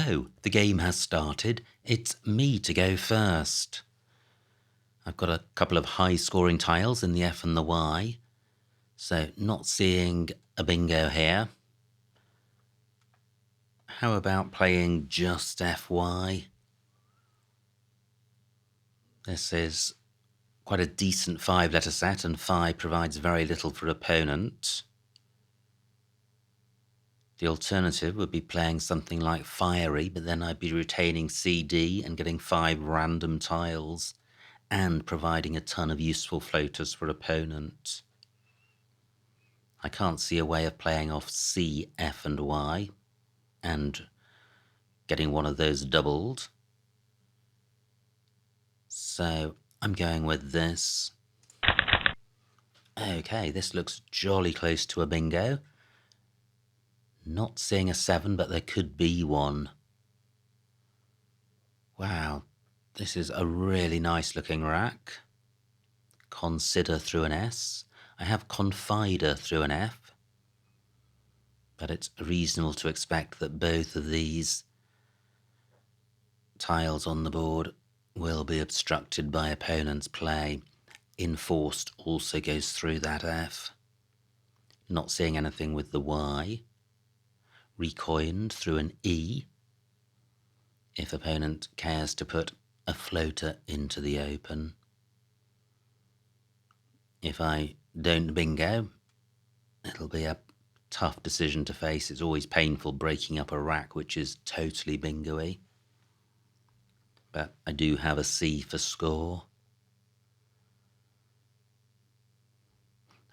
So, the game has started. It's me to go first. I've got a couple of high-scoring tiles in the F and the Y. So, not seeing a bingo here. How about playing just FY? This is quite a decent 5-letter set, and Phi provides very little for opponent. The alternative would be playing something like Fiery, but then I'd be retaining CD and getting 5 random tiles and providing a ton of useful floaters for opponent. I can't see a way of playing off C, F and Y and getting one of those doubled. So I'm going with this. Okay, this looks jolly close to a bingo. Not seeing a 7, but there could be one. Wow, this is a really nice looking rack. Consider through an S. I have Confider through an F. But it's reasonable to expect that both of these tiles on the board will be obstructed by opponent's play. Enforced also goes through that F. Not seeing anything with the Y. Recoined through an E, if opponent cares to put a floater into the open. If I don't bingo, it'll be a tough decision to face. It's always painful breaking up a rack which is totally bingo-y. But I do have a C for score.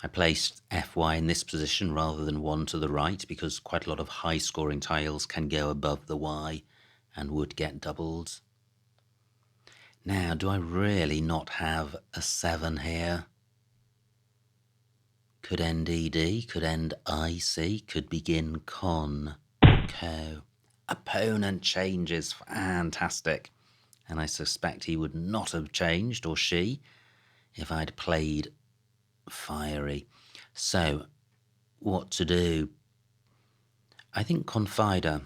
I placed FY in this position rather than one to the right because quite a lot of high-scoring tiles can go above the Y and would get doubled. Now, do I really not have a 7 here? Could end ED, could end IC, could begin con, co. Opponent changes, fantastic. And I suspect he would not have changed, or she, if I'd played Fiery. So, what to do? I think Confider.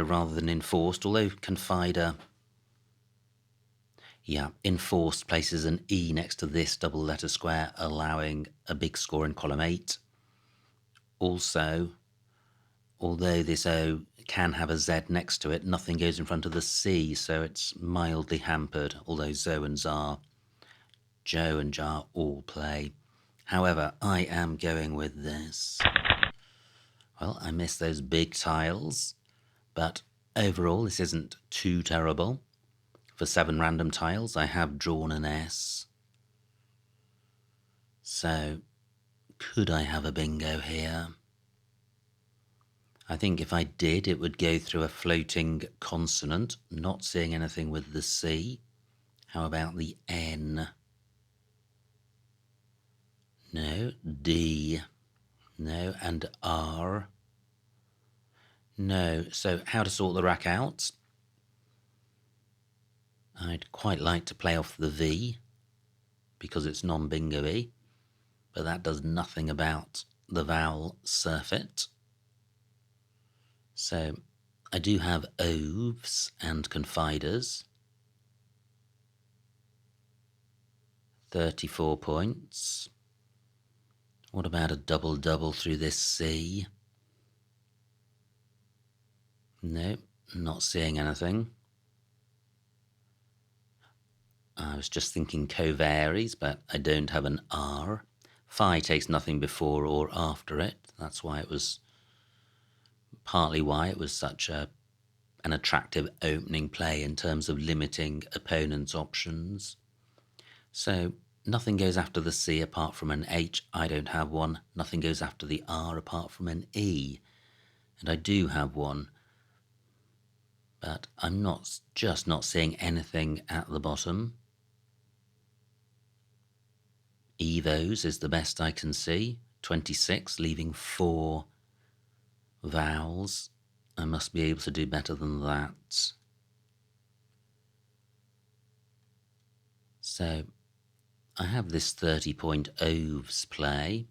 Rather than Enforced, although Confider, yeah, Enforced places an E next to this double letter square, allowing a big score in column 8. Also, although this O can have a Z next to it, nothing goes in front of the C, so it's mildly hampered, although Zo and Zar, Joe and Jar all play. However, I am going with this. Well, I missed those big tiles, but overall this isn't too terrible. For 7 random tiles, I have drawn an S. So, could I have a bingo here? I think if I did, it would go through a floating consonant, not seeing anything with the C. How about the N? No. D? No. And R? No. So how to sort the rack out? I'd quite like to play off the V, because it's non-bingo-y, but that does nothing about the vowel surfeit. So I do have oaths and confiders. 34 points. What about a double-double through this C? No, not seeing anything. I was just thinking co-varies, but I don't have an R. Phi takes nothing before or after it. That's why it was, partly why it was such an attractive opening play in terms of limiting opponents' options. So nothing goes after the C apart from an H. I don't have one. Nothing goes after the R apart from an E. And I do have one. But I'm just not seeing anything at the bottom. Evos is the best I can see. 26, leaving 4 vowels. I must be able to do better than that. So I have this 30-point oaths play.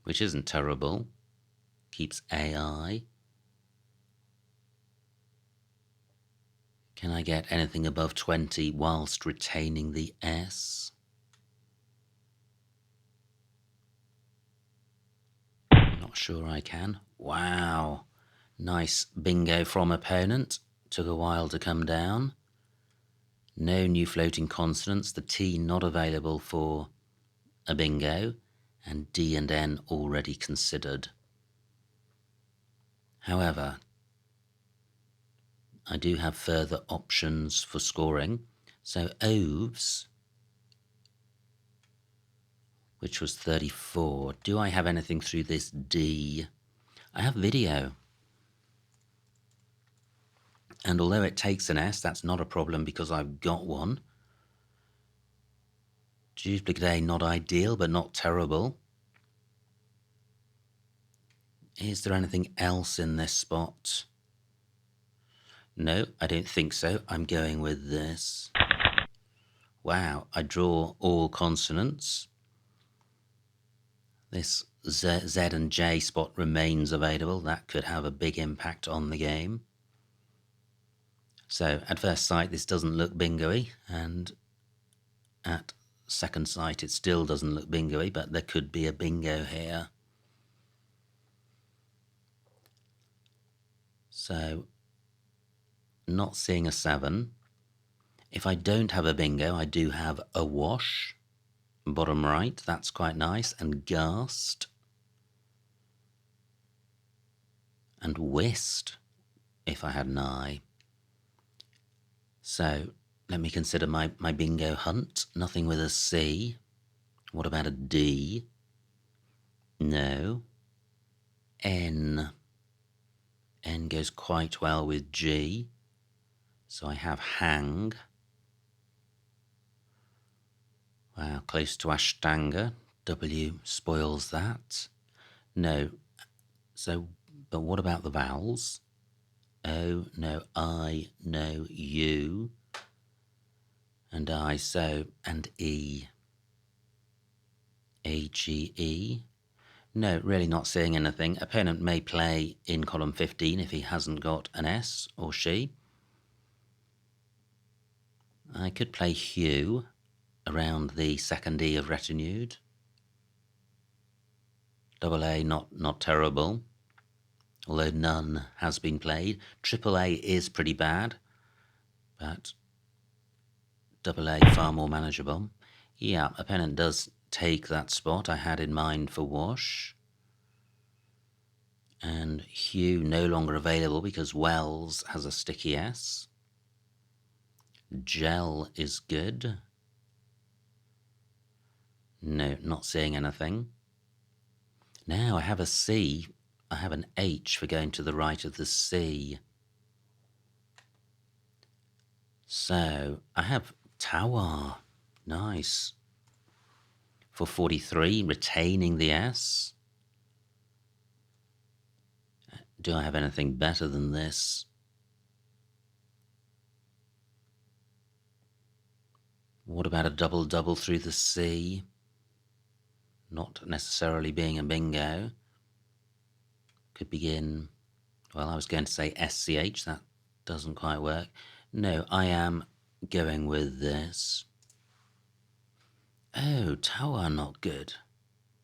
which isn't terrible. Keeps AI. Can I get anything above 20 whilst retaining the S? I'm not sure I can. Wow. Nice bingo from opponent. Took a while to come down. No new floating consonants. The T not available for a bingo. And D and N already considered. However, I do have further options for scoring. So oves, which was 34. Do I have anything through this D? I have video. And although it takes an S, that's not a problem because I've got one. Duplicate A, not ideal, but not terrible. Is there anything else in this spot? No, I don't think so. I'm going with this. Wow, I draw all consonants. This Z and J spot remains available. That could have a big impact on the game. So at first sight, this doesn't look bingo-y, and at second sight, it still doesn't look bingo-y, but there could be a bingo here. So, not seeing a 7. If I don't have a bingo, I do have a wash. Bottom right, that's quite nice. And ghast. And whist, if I had an I. So, let me consider my bingo hunt. Nothing with a C. What about a D? No. N. N goes quite well with G. So I have hang. Wow, close to Ashtanga. W spoils that. No. So, but what about the vowels? O, no, I, no, U. And I, so, and E. A, G, E. No, really not seeing anything. Opponent may play in column 15 if he hasn't got an S, or she. I could play Hugh around the second E of retinued. Double A, not terrible, although none has been played. Triple A is pretty bad, but double A far more manageable. Yeah, opponent does take that spot I had in mind for wash. And Hugh no longer available because Wells has a sticky S. Gel is good. No, not seeing anything. Now I have a C. I have an H for going to the right of the C. So I have Tawar. Nice. For 43, retaining the S. Do I have anything better than this? What about a double-double through the C? Not necessarily being a bingo. Could begin, well, I was going to say SCH. That doesn't quite work. No, I am going with this. Oh, Tower not good.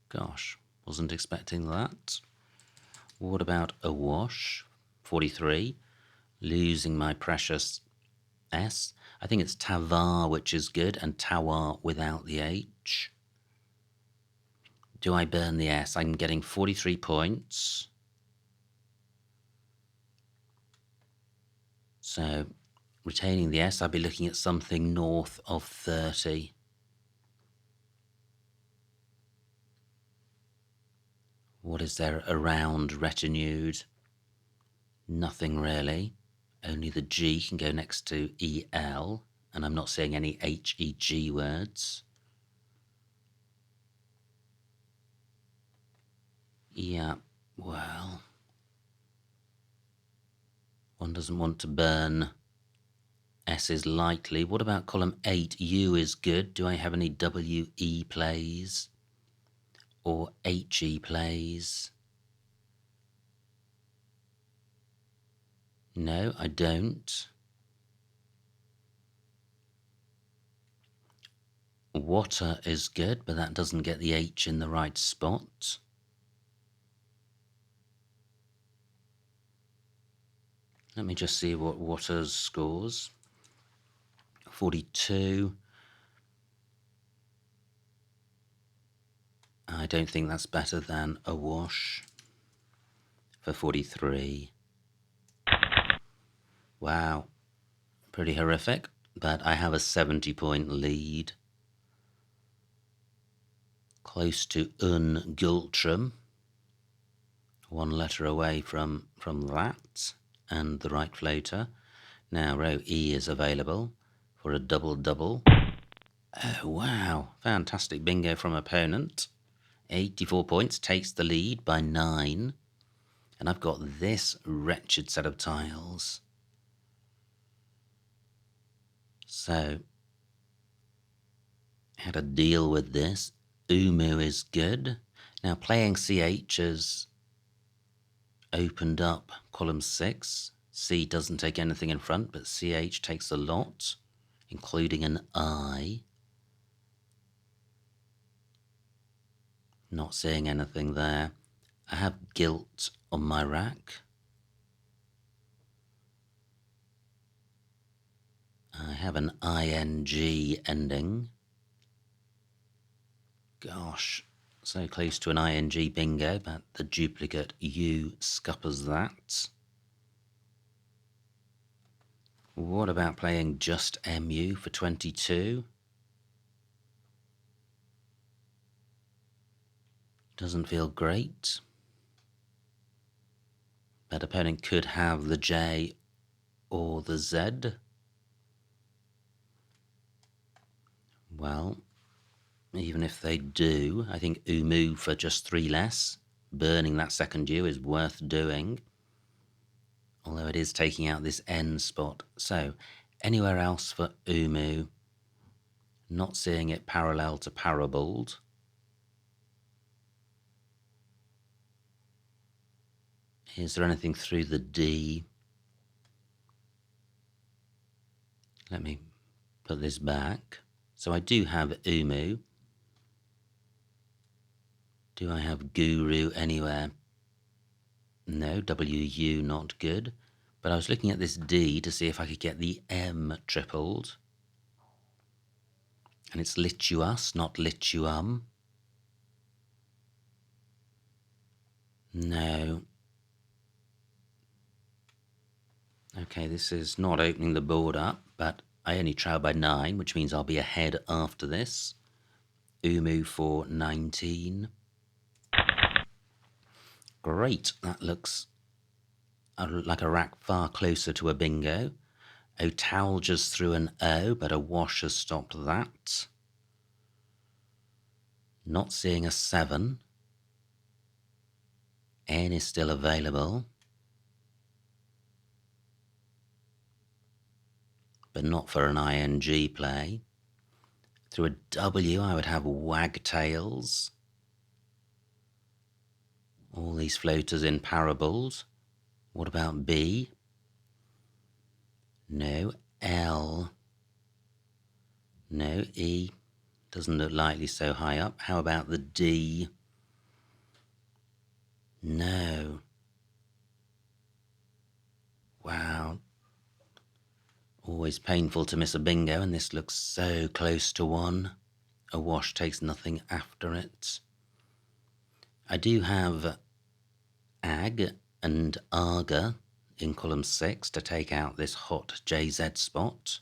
Gosh, wasn't expecting that. What about a wash? 43. Losing my precious S. I think it's Tavar, which is good, and Tawar without the H. Do I burn the S? I'm getting 43 points. So, retaining the S, I'd be looking at something north of 30. What is there around retinued? Nothing really. Only the G can go next to EL, and I'm not seeing any HEG words. Yeah, well, one doesn't want to burn S's lightly. What about column 8? U is good. Do I have any WE plays? or HE plays? No, I don't. Water is good, but that doesn't get the H in the right spot. Let me just see what water's scores. 42. I don't think that's better than a wash for 43. Wow, pretty horrific, but I have a 70-point lead. Close to Gultrum. One letter away from that and the right floater. Now row E is available for a double-double. Oh, wow. Fantastic bingo from opponent. 84 points, takes the lead by 9. And I've got this wretched set of tiles. So, how to deal with this. Umu is good. Now, playing CH has opened up column 6. C doesn't take anything in front, but CH takes a lot, including an I. Not seeing anything there. I have gilt on my rack. I have an ING ending. Gosh, so close to an ING bingo, but the duplicate U scuppers that. What about playing just MU for 22? Doesn't feel great. But opponent could have the J or the Z. Well, even if they do, I think Umu for just 3 less. Burning that second U is worth doing. Although it is taking out this N spot. So, anywhere else for Umu? Not seeing it parallel to parabold. Is there anything through the D? Let me put this back. So I do have Umu. Do I have Guru anywhere? No, WU not good. But I was looking at this D to see if I could get the M tripled. And it's lituus, not lituum. No. Okay, this is not opening the board up, but I only trail by 9, which means I'll be ahead after this. Umu for 19. Great, that looks like a rack far closer to a bingo. Otalgia's through an O, but a wash has stopped that. Not seeing a 7. N is still available, but not for an ING play. Through a W, I would have wagtails. All these floaters in parables. What about B? No. L. No. E. Doesn't look likely so high up. How about the D? No. Wow. Always painful to miss a bingo, and this looks so close to 1. A wash takes nothing after it. I do have Ag and Arga in column 6 to take out this hot JZ spot.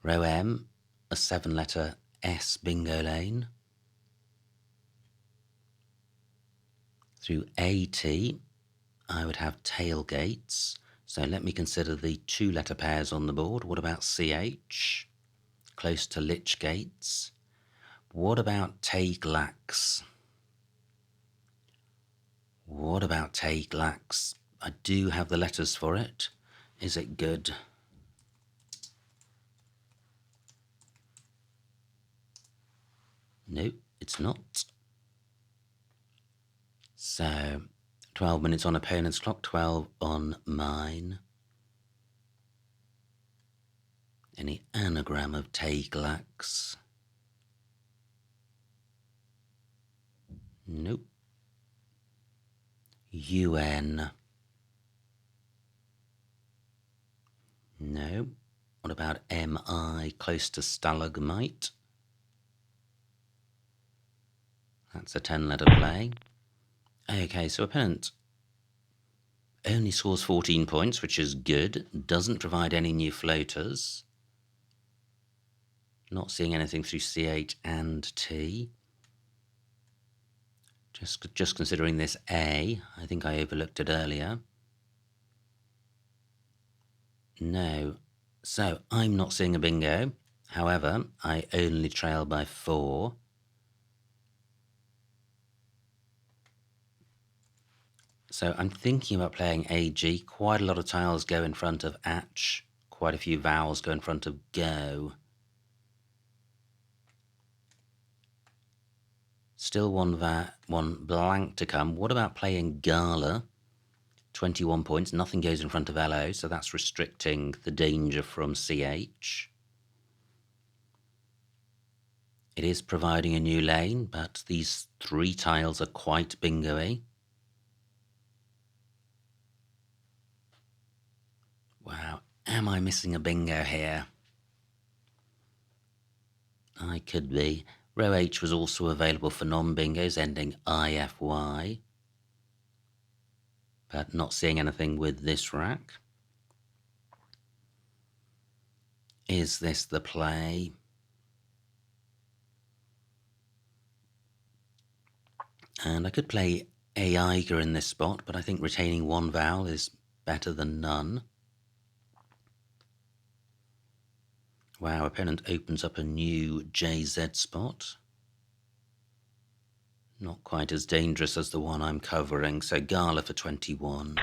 Row M, a 7-letter S bingo lane. Through AT, I would have tailgates. So let me consider the 2-letter pairs on the board. What about CH? Close to Lich Gates. What about Taiglax? What about Taiglax? I do have the letters for it. Is it good? No, it's not. So 12 minutes on opponent's clock, 12 on mine. Any anagram of Teglax? Nope. UN? No. What about MI, close to stalagmite? That's a 10-letter play. Okay, so opponent only scores 14 points, which is good. Doesn't provide any new floaters. Not seeing anything through C8 and T. Just considering this A. I think I overlooked it earlier. No. So I'm not seeing a bingo. However, I only trail by 4. So I'm thinking about playing AG. Quite a lot of tiles go in front of Atch. Quite a few vowels go in front of Go. Still one blank to come. What about playing Gala? 21 points. Nothing goes in front of LO, so that's restricting the danger from CH. It is providing a new lane, but these 3 tiles are quite bingo-y. Wow, am I missing a bingo here? I could be. Row H was also available for non-bingos ending IFY, but not seeing anything with this rack. Is this the play? And I could play Aiga in this spot, but I think retaining 1 vowel is better than none. Wow, opponent opens up a new JZ spot. Not quite as dangerous as the one I'm covering, so Gala for 21.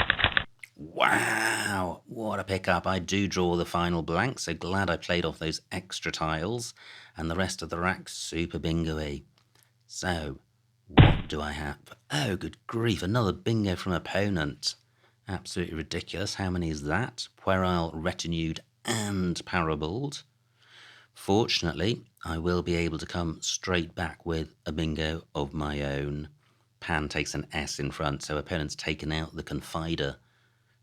Wow, what a pickup. I do draw the final blank, so glad I played off those extra tiles, and the rest of the rack super bingo-y. So, what do I have? Oh, good grief, another bingo from opponent. Absolutely ridiculous. How many is that? Puerile, retinued, and parabled. Fortunately, I will be able to come straight back with a bingo of my own. Pan takes an S in front, so opponent's taken out the Confider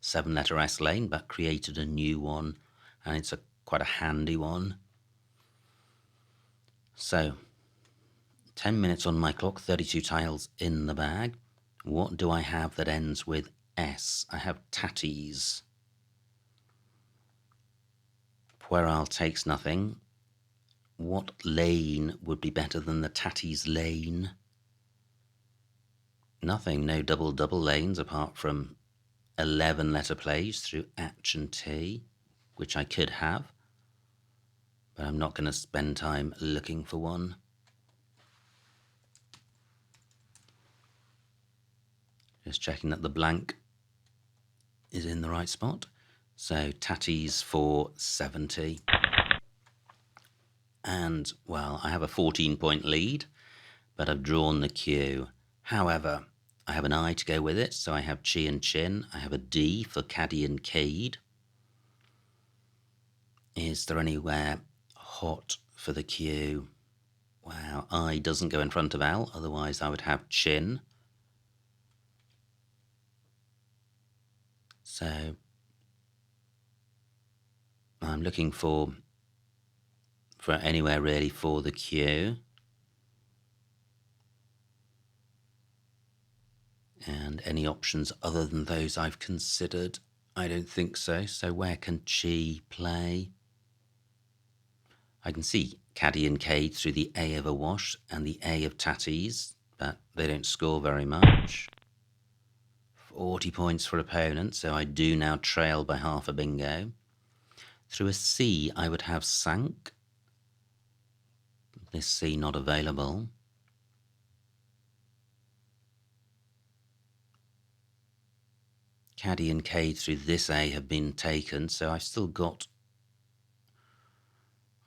7-letter S lane, but created a new one, and it's quite a handy one. So, 10 minutes on my clock, 32 tiles in the bag. What do I have that ends with S? I have tatties. Puerile takes nothing. What lane would be better than the tatties lane? Nothing, no double lanes apart from 11-letter plays through H and T, which I could have, but I'm not going to spend time looking for one. Just checking that the blank is in the right spot. So tatties for 70. And, well, I have a 14-point lead, but I've drawn the Q. However, I have an I to go with it, so I have Chi and Chin. I have a D for Caddy and Cade. Is there anywhere hot for the Q? Wow, I doesn't go in front of L, otherwise I would have Chin. So I'm looking for anywhere really for the Q. And any options other than those I've considered? I don't think so. So where can Chi play? I can see Caddy and Cade through the A of a wash and the A of tatties, but they don't score very much. 40 points for opponent, so I do now trail by half a bingo. Through a C, I would have Sank. This C not available. Caddy and Cade through this A have been taken, so I've still got,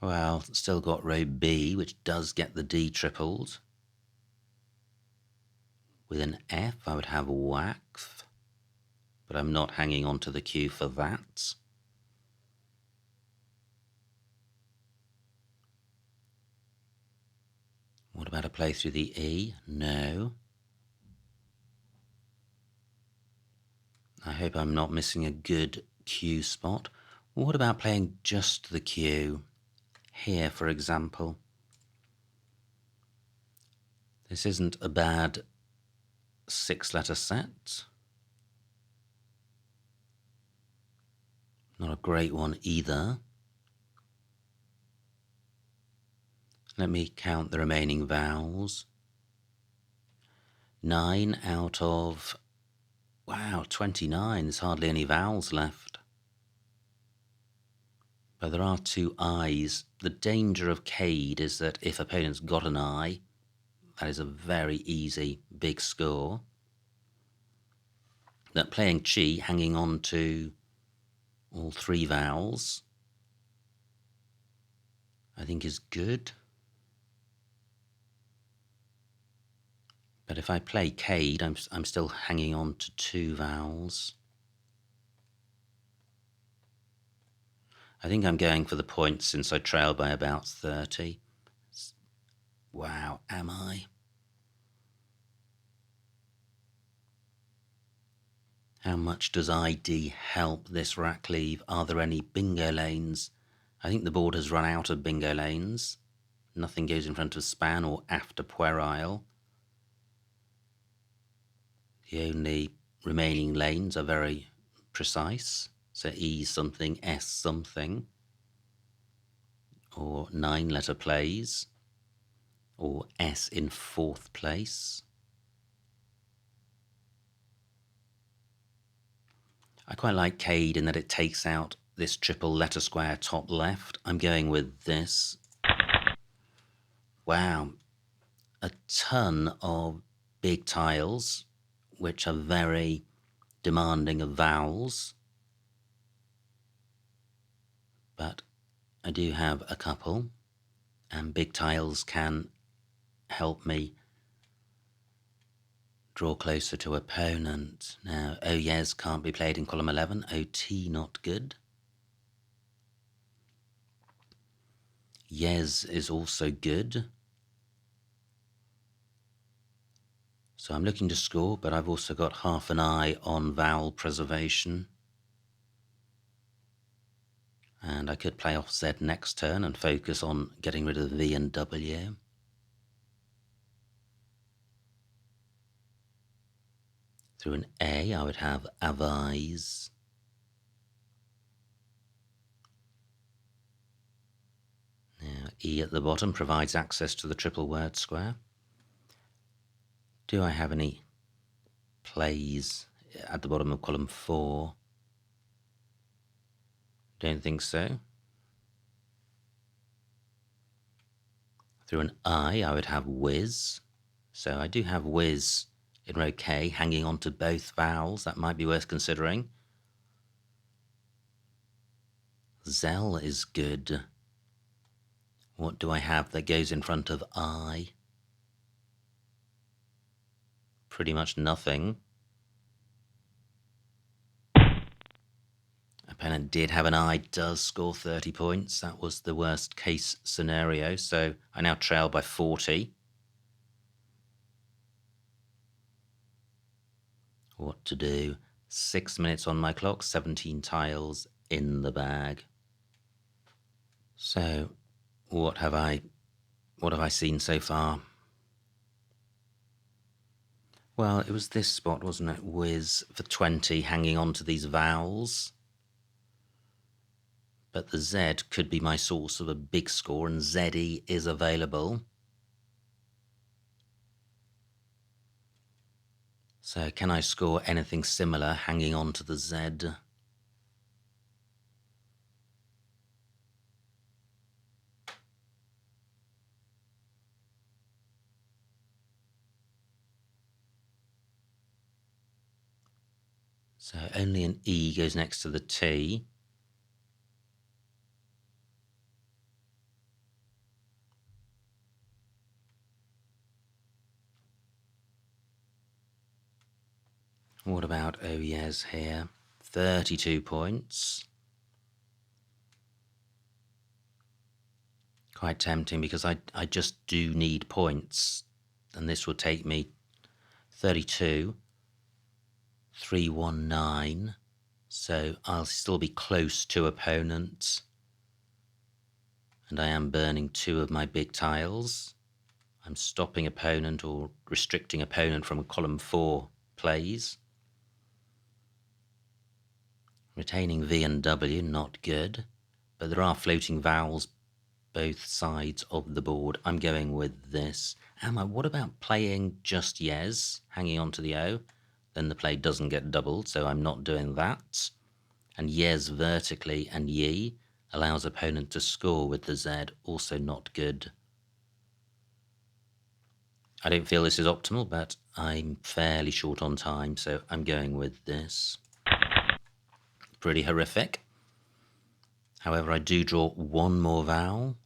well, still got row B, which does get the D tripled. With an F, I would have wax, but I'm not hanging on to the Q for that. What about a play through the E? No. I hope I'm not missing a good Q spot. What about playing just the Q? Here, for example. This isn't a bad 6-letter set. Not a great one either. Let me count the remaining vowels. 9 out of, wow, 29. There's hardly any vowels left. But there are 2 I's. The danger of Cade is that if opponents got an I, that is a very easy big score. That playing Chi, hanging on to all 3 vowels, I think is good. But if I play Cade, I'm still hanging on to 2 vowels. I think I'm going for the points since I trail by about 30. Wow, am I? How much does ID help this rack leave? Are there any bingo lanes? I think the board has run out of bingo lanes. Nothing goes in front of span or after puerile. The only remaining lanes are very precise. So E something, S something. Or 9-letter plays. Or S in 4th place. I quite like Cade in that it takes out this triple letter square top left. I'm going with this. Wow, a ton of big tiles, which are very demanding of vowels. But I do have a couple, and big tiles can help me draw closer to opponent. Now, oh yes can't be played in column 11. OT not good. Yes is also good. So I'm looking to score, but I've also got half an eye on vowel preservation. And I could play off Z next turn and focus on getting rid of V and W. Through an A, I would have avise. Now, E at the bottom provides access to the triple word square. Do I have any plays at the bottom of column 4? Don't think so. Through an I would have whiz. So I do have whiz in row K, hanging on to both vowels. That might be worth considering. Zell is good. What do I have that goes in front of I? Pretty much nothing. Opponent did have an I, does score 30 points. That was the worst case scenario. So I now trail by 40. What to do? 6 minutes on my clock, 17 tiles in the bag. So what have I seen so far? Well, it was this spot, wasn't it? Whiz for 20, hanging on to these vowels. But the Z could be my source of a big score, and ZE is available. So can I score anything similar hanging on to the Z? So only an E goes next to the T. What about Oyez here? 32 points. Quite tempting because I just do need points, and this will take me 32, 319, so I'll still be close to opponents, and I am burning 2 of my big tiles. I'm stopping opponent or restricting opponent from column 4 plays. Retaining V and W, not good, but there are floating vowels both sides of the board. I'm going with this. What about playing just yes, hanging on to the O? Then the play doesn't get doubled, so I'm not doing that. And yes vertically and ye allows opponent to score with the Z, also not good. I don't feel this is optimal, but I'm fairly short on time, so I'm going with this. Pretty horrific. However, I do draw one more vowel.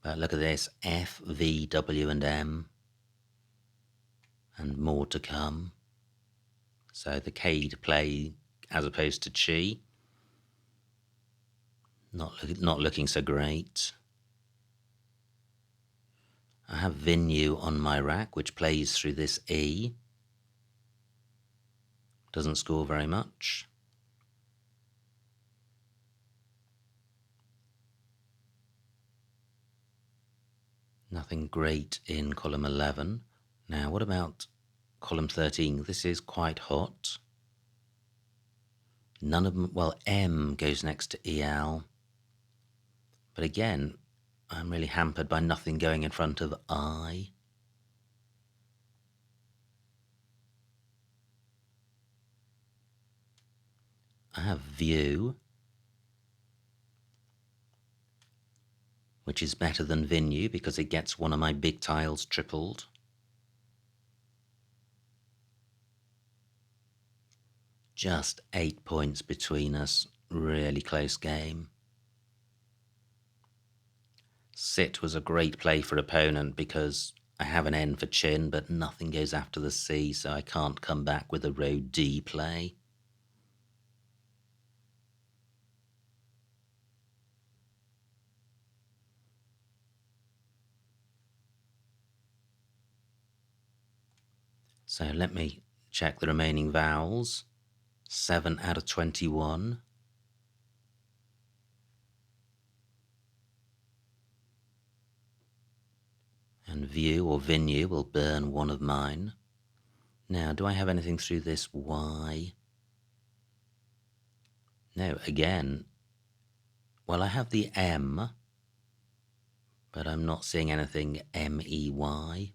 But look at this, F, V, W, and M. And more to come. So the K to play as opposed to Chi. Not looking so great. I have Vinu on my rack, which plays through this E. Doesn't score very much. Nothing great in column 11. Now, what about column 13? This is quite hot. None of them, well, M goes next to EL. But again, I'm really hampered by nothing going in front of I. I have View, which is better than Vinu because it gets one of my big tiles tripled. Just 8 points between us, really close game. Sit was a great play for opponent because I have an N for chin, but nothing goes after the C, so I can't come back with a row D play. So let me check the remaining vowels. 7 out of 21. And View or Vinu will burn one of mine. Now, do I have anything through this Y? No, again. Well, I have the M, but I'm not seeing anything M-E-Y.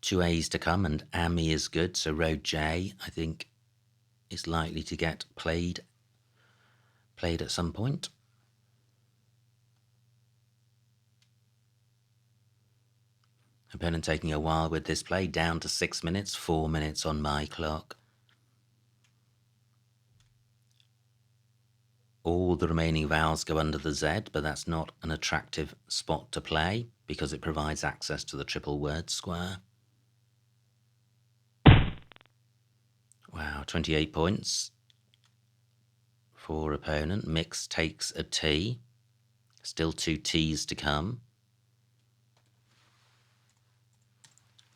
Two A's to come, and AMI is good, so row J, I think, is likely to get played at some point. Opponent taking a while with this play, down to 6 minutes, 4 minutes on my clock. All the remaining vowels go under the Z, but that's not an attractive spot to play because it provides access to the triple word square. Wow, 28 points for opponent. Mix takes a T. Still 2 T's to come.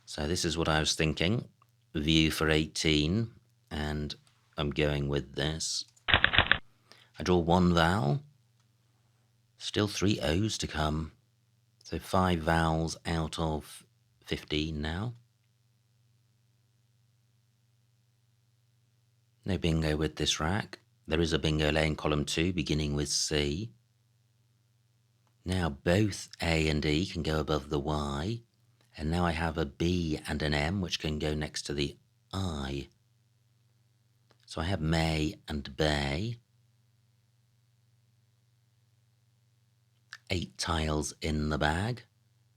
So this is what I was thinking. View for 18, and I'm going with this. I draw one vowel. Still 3 O's to come. So 5 vowels out of 15 now. No bingo with this rack. There is a bingo lay in column 2 beginning with C. Now both A and E can go above the Y. And now I have a B and an M which can go next to the I. So I have May and Bay. 8 tiles in the bag.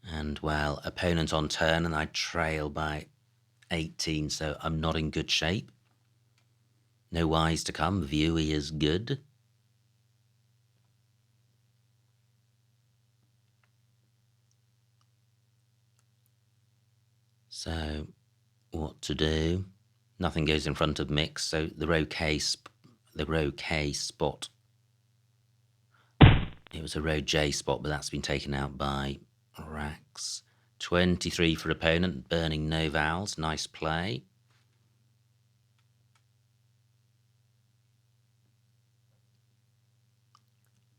And well, opponent on turn and I trail by 18, so I'm not in good shape. No Y's to come, Viewy is good. So what to do? Nothing goes in front of mix, so the row K spot, it was a row J spot, but that's been taken out by racks. 23 for opponent, burning no vowels, nice play.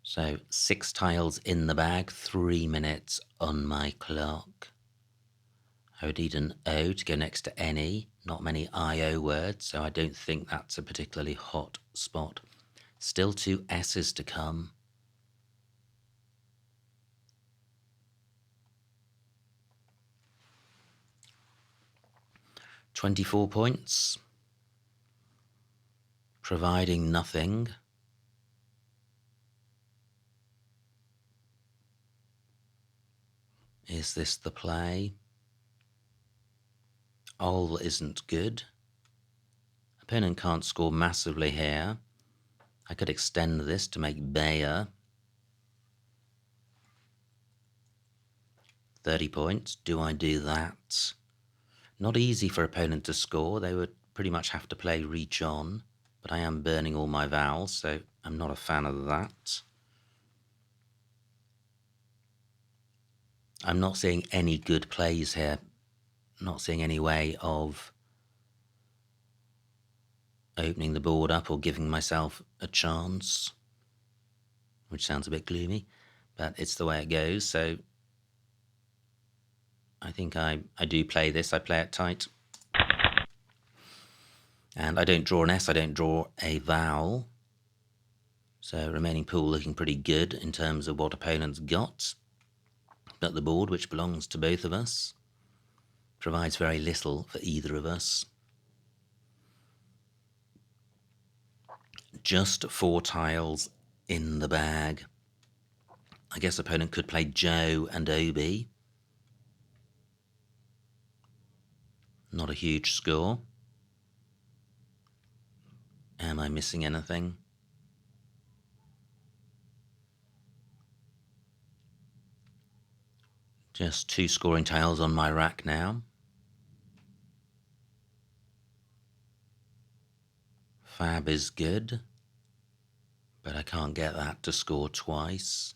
So 6 tiles in the bag, 3 minutes on my clock. I would need an O to go next to any, not many IO words, so I don't think that's a particularly hot spot. Still 2 S's to come. 24 points, providing nothing. Is this the play? Ol isn't good. Opponent can't score massively here. I could extend this to make Bayer. 30 points. Do I do that? Not easy for opponent to score. They would pretty much have to play reach on, but I am burning all my vowels, so I'm not a fan of that. I'm not seeing any good plays here. Not seeing any way of opening the board up or giving myself a chance, which sounds a bit gloomy, but it's the way it goes. So I think I do play this. I play it tight. And I don't draw an S, I don't draw a vowel. So remaining pool looking pretty good in terms of what opponents got. But the board, which belongs to both of us, provides very little for either of us. Just 4 tiles in the bag. I guess opponent could play Joe and Obi. Not a huge score. Am I missing anything? Just 2 scoring tiles on my rack now. Fab is good, but I can't get that to score twice.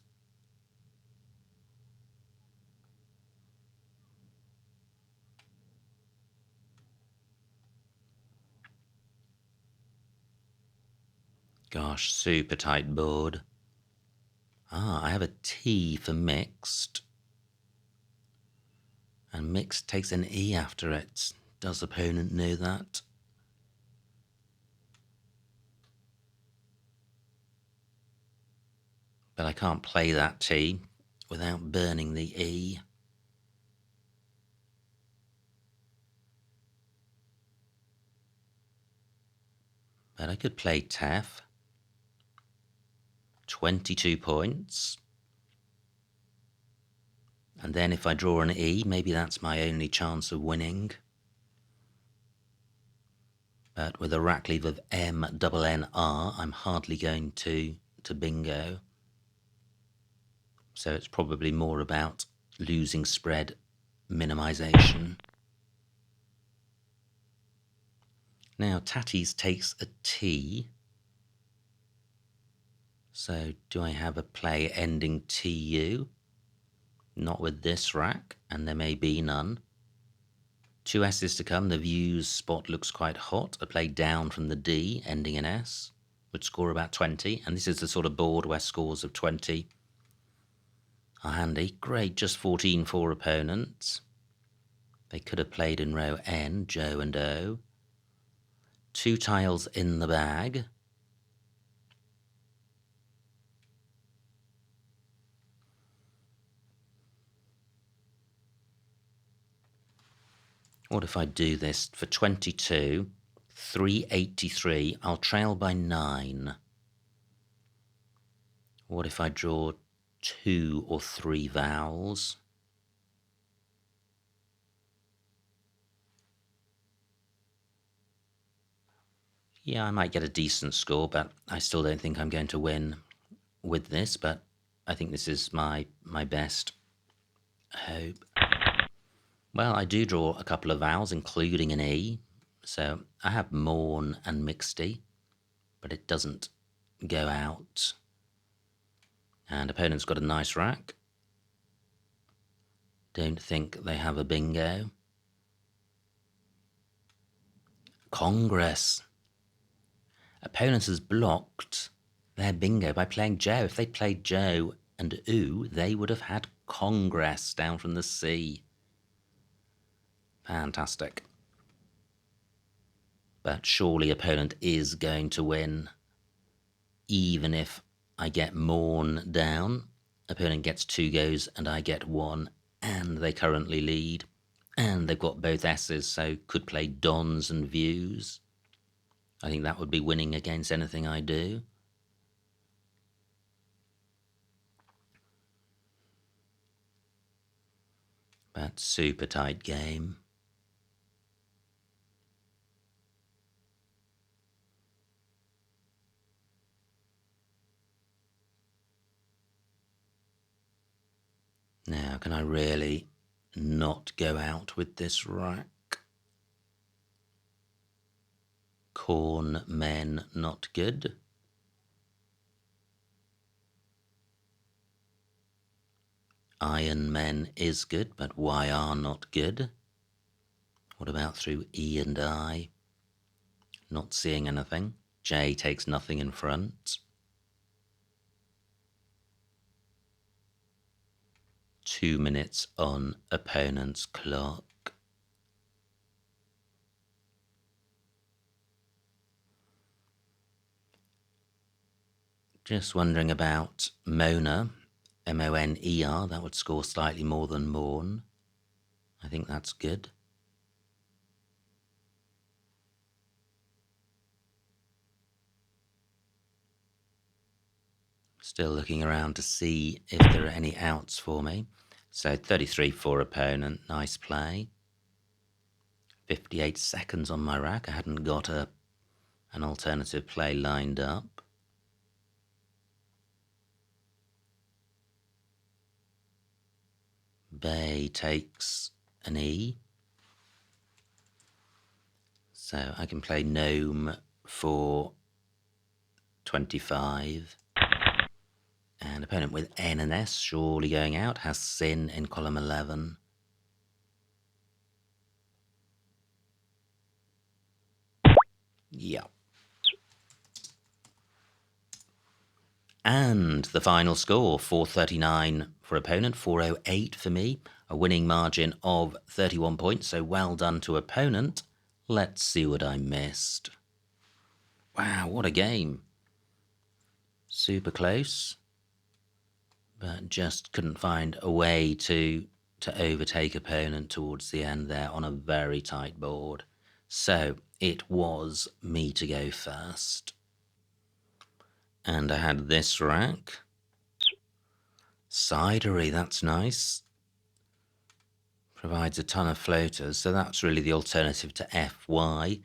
Gosh, super tight board. I have a T for mixed. And mixed takes an E after it. Does opponent know that? But I can't play that T without burning the E. But I could play Tef. 22 points. And then if I draw an E, maybe that's my only chance of winning. But with a rack leave of M-double-N-R, I'm hardly going to bingo. So it's probably more about losing spread minimization. Now Tatties takes a T. So do I have a play ending TU? Not with this rack, and there may be none. 2 S's to come. The views spot looks quite hot. A play down from the D, ending in S, would score about 20. And this is the sort of board where scores of 20 are handy. Great, just 14 for opponents. They could have played in row N, Joe and O. 2 tiles in the bag. What if I do this for 22, 383, I'll trail by 9. What if I draw 2 or 3 vowels? Yeah, I might get a decent score, but I still don't think I'm going to win with this, but I think this is my best hope. Well, I do draw a couple of vowels, including an E. So I have morn and mixty, but it doesn't go out. And opponent's got a nice rack. Don't think they have a bingo. Congress. Opponent has blocked their bingo by playing Joe. If they played Joe and Oo, they would have had Congress down from the sea. Fantastic. But surely opponent is going to win. Even if I get Morn down, opponent gets 2 goes and I get 1, and they currently lead. And they've got both S's, so could play Dons and Views. I think that would be winning against anything I do. But super tight game. Now, can I really not go out with this rack? Corn men not good. Iron men is good, but YR not good. What about through E and I? Not seeing anything. J takes nothing in front. 2 minutes on opponent's clock. Just wondering about Mona, M-O-N-E-R. That would score slightly more than Morn. I think that's good. Still looking around to see if there are any outs for me. So 33 for opponent, nice play. 58 seconds on my rack. I hadn't got an alternative play lined up. Bay takes an E. So I can play Gnome for 25. And opponent with N and S surely going out has Sin in column 11. Yeah. And the final score, 439 for opponent, 408 for me. A winning margin of 31 points, so well done to opponent. Let's see what I missed. Wow, what a game. Super close. But just couldn't find a way to overtake opponent towards the end there on a very tight board. So it was me to go first. And I had this rack. Cidery, that's nice. Provides a ton of floaters, so that's really the alternative to FY.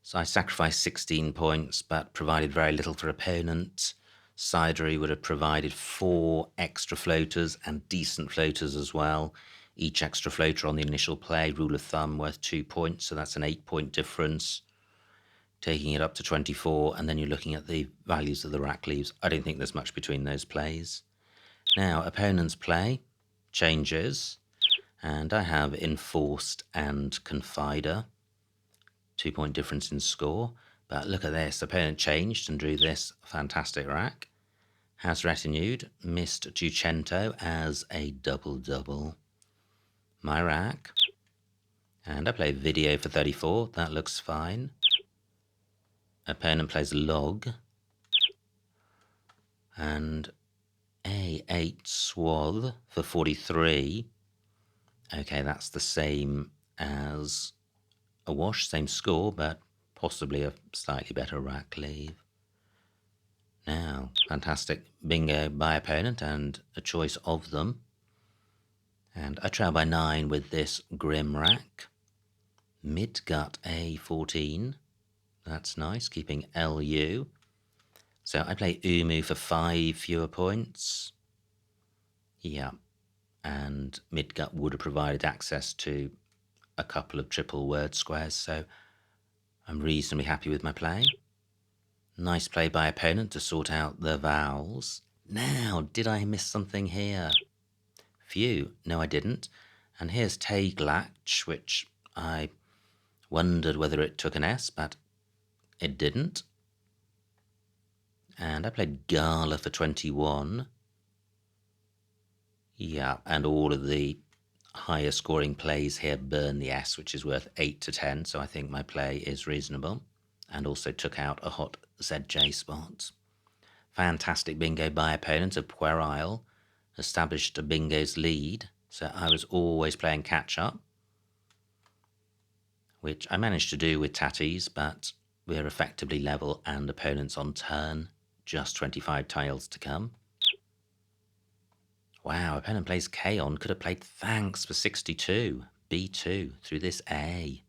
So I sacrificed 16 points, but provided very little for opponent. Cidery would have provided 4 extra floaters and decent floaters as well. Each extra floater on the initial play, rule of thumb, worth 2 points, so that's an 8-point difference, taking it up to 24, and then you're looking at the values of the rack leaves. I don't think there's much between those plays. Now, opponent's play changes, and I have Enforced and Confider. 2-point difference in score. But look at this, opponent changed and drew this fantastic rack. Has retinued, missed Ducento as a double-double. My rack. And I play video for 34, that looks fine. Opponent plays log. And A8 swath for 43. Okay, that's the same as a wash, same score, but possibly a slightly better rack leave. Now, fantastic bingo by opponent and a choice of them. And I trail by 9 with this grim rack. Midgut A14. That's nice, keeping LU. So I play Umu for 5 fewer points. Yeah. And Midgut would have provided access to a couple of triple word squares, so I'm reasonably happy with my play. Nice play by opponent to sort out the vowels. Now, did I miss something here? Phew, no I didn't. And here's Teglach, which I wondered whether it took an S, but it didn't. And I played Gala for 21. Yeah, and all of the higher scoring plays here burn the S, which is worth 8 to 10, so I think my play is reasonable. And also took out a hot ZJ spot. Fantastic bingo by opponent of Puerile. Established a bingo's lead, so I was always playing catch-up, which I managed to do with tatties, but we're effectively level and opponents on turn. Just 25 tiles to come. Wow, opponent plays K on. Could have played thanks for 62. B2 through this A.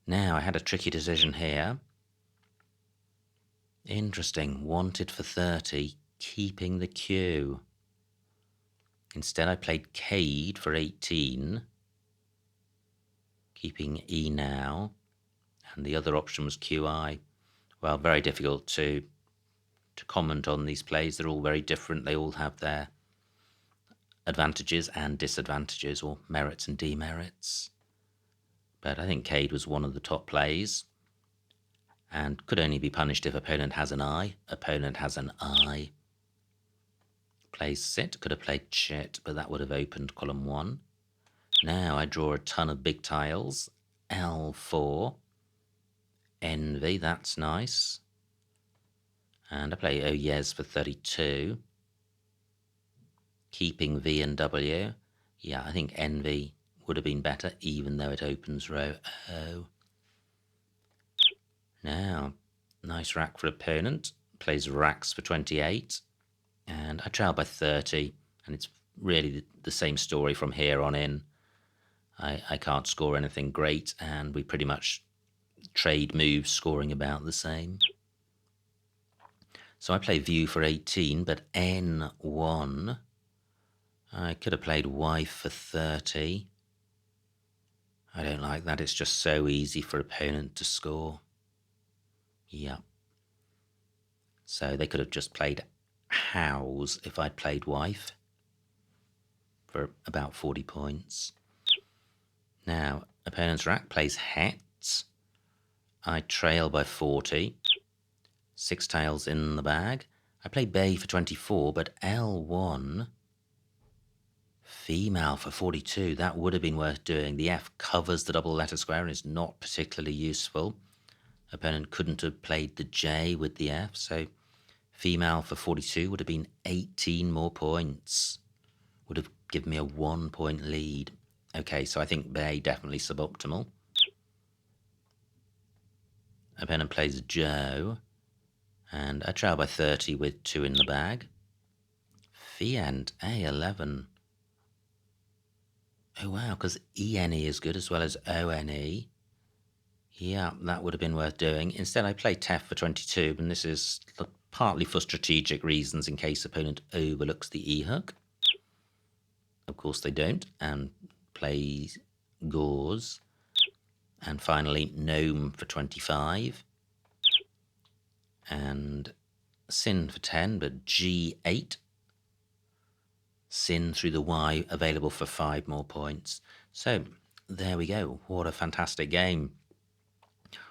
Now, I had a tricky decision here. Interesting. Wanted for 30, keeping the Q. Instead, I played Cade for 18, keeping E now, and the other option was QI. Well, very difficult to comment on these plays. They're all very different. They all have their advantages and disadvantages, or merits and demerits. But I think Cade was one of the top plays, and could only be punished if opponent has an I. Opponent has an I. Plays sit, could have played chit, but that would have opened column 1. Now I draw a ton of big tiles. L4. Envy, that's nice. And I play Oh Yes for 32. Keeping V and W. Yeah, I think Envy would have been better, even though it opens row O. Now, nice rack for opponent. Plays racks for 28. And I trail by 30, and it's really the same story from here on in. I can't score anything great, and we pretty much trade moves, scoring about the same. So I play View for 18, but N1. I could have played Wife for 30. I don't like that. It's just so easy for opponent to score. Yeah. So they could have just played House if I'd played Wife for about 40 points. Now, opponent's rack plays Het. I trail by 40. 6 tiles in the bag. I play Bay for 24, but L1... Female for 42. That would have been worth doing. The F covers the double letter square and is not particularly useful. Opponent couldn't have played the J with the F, so female for 42 would have been 18 more points. Would have given me a 1-point lead. Okay, so I think Bay definitely suboptimal. Opponent plays Joe, and I trail by 30 with 2 in the bag. Fiant, A11. Oh wow, because ENE is good as well as ONE. Yeah, that would have been worth doing. Instead, I play Tef for 22, and this is partly for strategic reasons in case opponent overlooks the E hook. Of course they don't, and plays Gauze. And finally, Gnome for 25. And Sin for 10, but G8. Sin through the Y, available for 5 more points. So, there we go. What a fantastic game.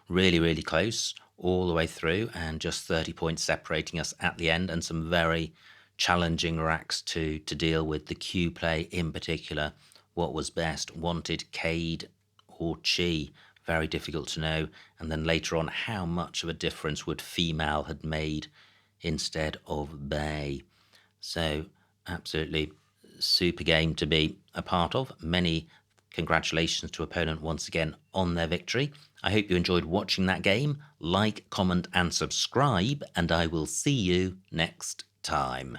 Really, really close all the way through, and just 30 points separating us at the end, and some very challenging racks to deal with. The Q play in particular, what was best? Wanted Cade or Chi? Very difficult to know. And then later on, how much of a difference would female had made instead of Bay? So, absolutely super game to be a part of. Many congratulations to opponent once again on their victory. I hope you enjoyed watching that game. Like, comment and subscribe, and I will see you next time.